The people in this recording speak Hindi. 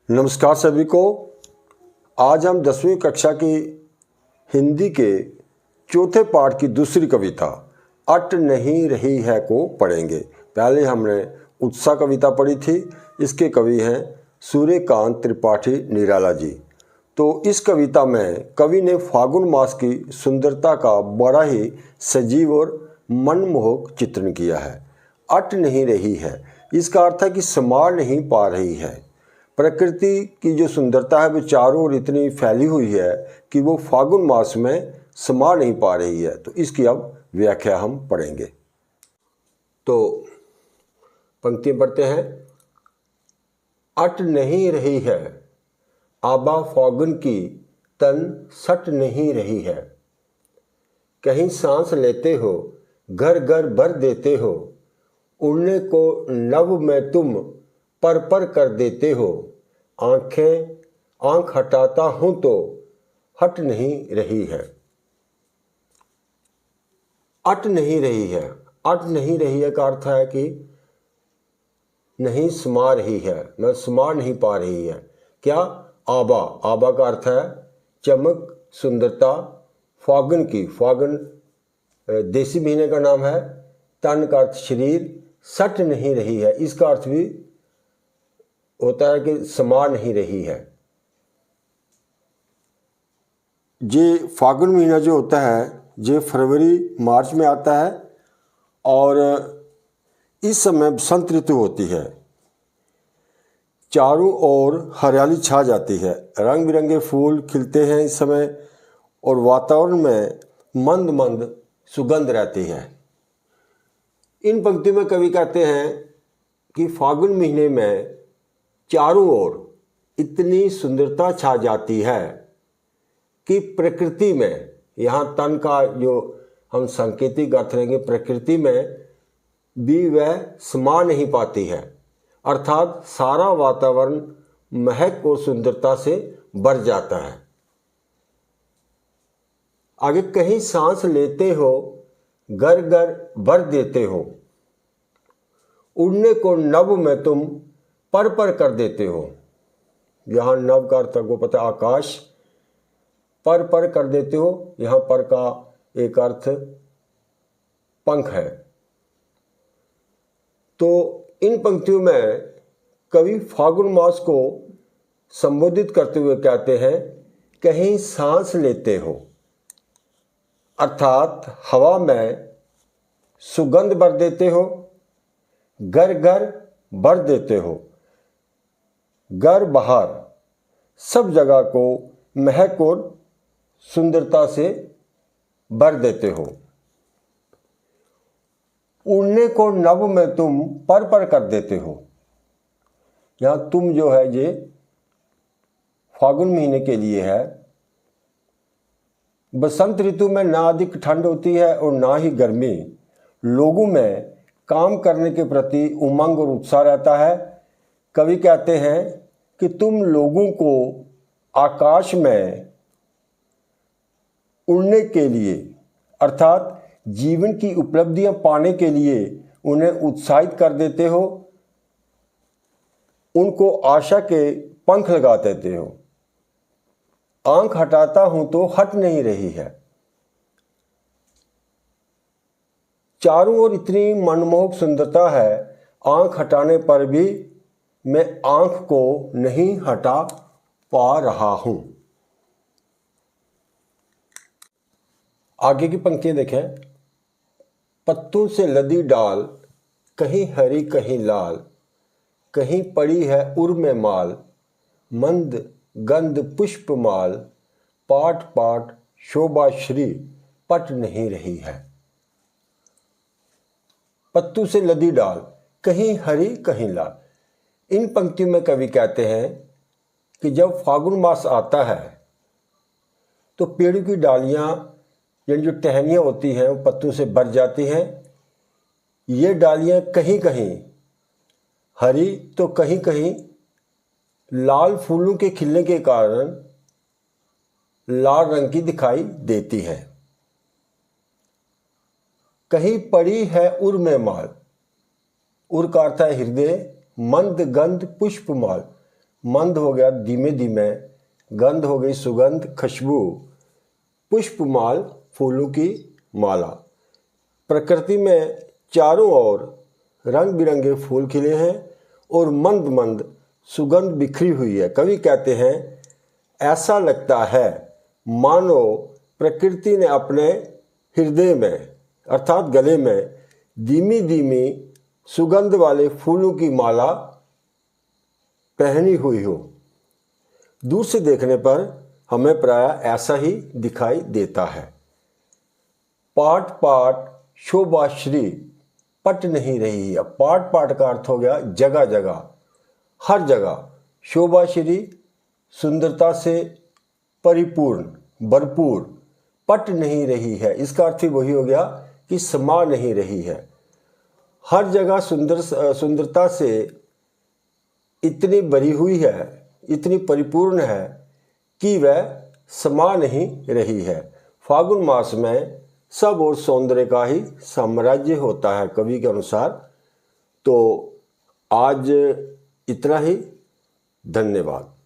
नमस्कार सभी को। आज हम 10वीं कक्षा की हिंदी के चौथे पाठ की दूसरी कविता अट नहीं रही है को पढ़ेंगे। पहले हमने उत्साह कविता पढ़ी थी। इसके कवि हैं सूर्यकांत त्रिपाठी निराला जी। तो इस कविता में कवि ने फागुन मास की सुंदरता का बड़ा ही सजीव और मनमोहक चित्रण किया है। अट नहीं रही है, इसका अर्थ है कि समा नहीं पा रही है। प्रकृति की जो सुंदरता है वो चारों ओर इतनी फैली हुई है कि वो फागुन मास में समा नहीं पा रही है। तो इसकी अब व्याख्या हम पढ़ेंगे। तो पंक्ति पढ़ते हैं। अट नहीं रही है आबा फागुन की तन सट नहीं रही है। कहीं सांस लेते हो घर घर भर देते हो। उड़ने को नभ में तुम पर पर कर देते हो। आंख हटाता हूं तो हट नहीं रही है। अट नहीं रही है, अट नहीं रही है का अर्थ है कि नहीं समा रही है, मैं समा नहीं पा रही है। क्या? आबा, आबा का अर्थ है चमक, सुंदरता। फागुन की, फागुन देसी महीने का नाम है। तन का अर्थ शरीर। सट नहीं रही है, इसका अर्थ भी होता है कि समा नहीं रही है। ये फागुन महीना जो होता है ये फरवरी मार्च में आता है और इस समय बसंत ऋतु होती है। चारों ओर हरियाली छा जाती है, रंग बिरंगे फूल खिलते हैं इस समय और वातावरण में मंद मंद सुगंध रहती है। इन पंक्तियों में कवि कहते हैं कि फागुन महीने में चारों ओर इतनी सुंदरता छा जाती है कि प्रकृति में, यहाँ तन का जो हम सांकेतिक अर्थ लेंगे, प्रकृति में भी वह समा नहीं पाती है। अर्थात सारा वातावरण महक और सुंदरता से भर जाता है। आगे, कहीं सांस लेते हो घर घर भर देते हो। उड़ने को नभ में तुम पर पर कर देते हो। यहाँ नभ का अर्थ को पता है आकाश। पर पर कर देते हो, यहाँ पर का एक अर्थ पंख है। तो इन पंक्तियों में कवि फागुन मास को संबोधित करते हुए कहते हैं कहीं सांस लेते हो, अर्थात हवा में सुगंध भर देते हो। घर घर भर देते हो, घर बाहर सब जगह को महक और सुंदरता से भर देते हो। उड़ने को नभ में तुम पर पर कर देते हो। यहाँ तुम जो है ये फागुन महीने के लिए है। बसंत ऋतु में ना अधिक ठंड होती है और ना ही गर्मी। लोगों में काम करने के प्रति उमंग और उत्साह रहता है। कवि कहते हैं कि तुम लोगों को आकाश में उड़ने के लिए, अर्थात जीवन की उपलब्धियां पाने के लिए उन्हें उत्साहित कर देते हो। उनको आशा के पंख लगा देते हो। आंख हटाता हूं तो हट नहीं रही है। चारों ओर इतनी मनमोहक सुंदरता है, आंख हटाने पर भी मैं आंख को नहीं हटा पा रहा हूं। आगे की पंक्तियां देखें। पत्तों से लदी डाल, कहीं हरी कहीं लाल, कहीं पड़ी है उर में माल, मंद गंध पुष्प माल, पाट पाट शोभा श्री पट नहीं रही है। पत्तों से लदी डाल, कहीं हरी कहीं लाल। इन पंक्तियों में कवि कहते हैं कि जब फागुन मास आता है तो पेड़ की डालियां, यानी जो टहनियां होती हैं, वो पत्तों से भर जाती हैं। ये डालियां कहीं कहीं हरी तो कहीं कहीं लाल फूलों के खिलने के कारण लाल रंग की दिखाई देती है। कहीं पड़ी है उर में माल, उर का अर्थ है हृदय, मंद गंध पुष्प माल, मंद हो गया धीमे धीमे, गंध हो गई सुगंध खुशबू, पुष्पमाल फूलों की माला। प्रकृति में चारों ओर रंग बिरंगे फूल खिले हैं और मंद मंद सुगंध बिखरी हुई है। कवि कहते हैं ऐसा लगता है मानो प्रकृति ने अपने हृदय में अर्थात गले में धीमी धीमी सुगंध वाले फूलों की माला पहनी हुई हो। दूर से देखने पर हमें प्रायः ऐसा ही दिखाई देता है। पाट पाट शोभाश्री पट नहीं रही है। पाट पाट का अर्थ हो गया जगह जगह, हर जगह। शोभाश्री सुंदरता से परिपूर्ण भरपूर, पट नहीं रही है इसका अर्थ ही वही हो गया कि समा नहीं रही है। हर जगह सुंदरता से इतनी भरी हुई है, इतनी परिपूर्ण है कि वह समा नहीं रही है। फागुन मास में सब और सौंदर्य का ही साम्राज्य होता है कवि के अनुसार। तो आज इतना ही, धन्यवाद।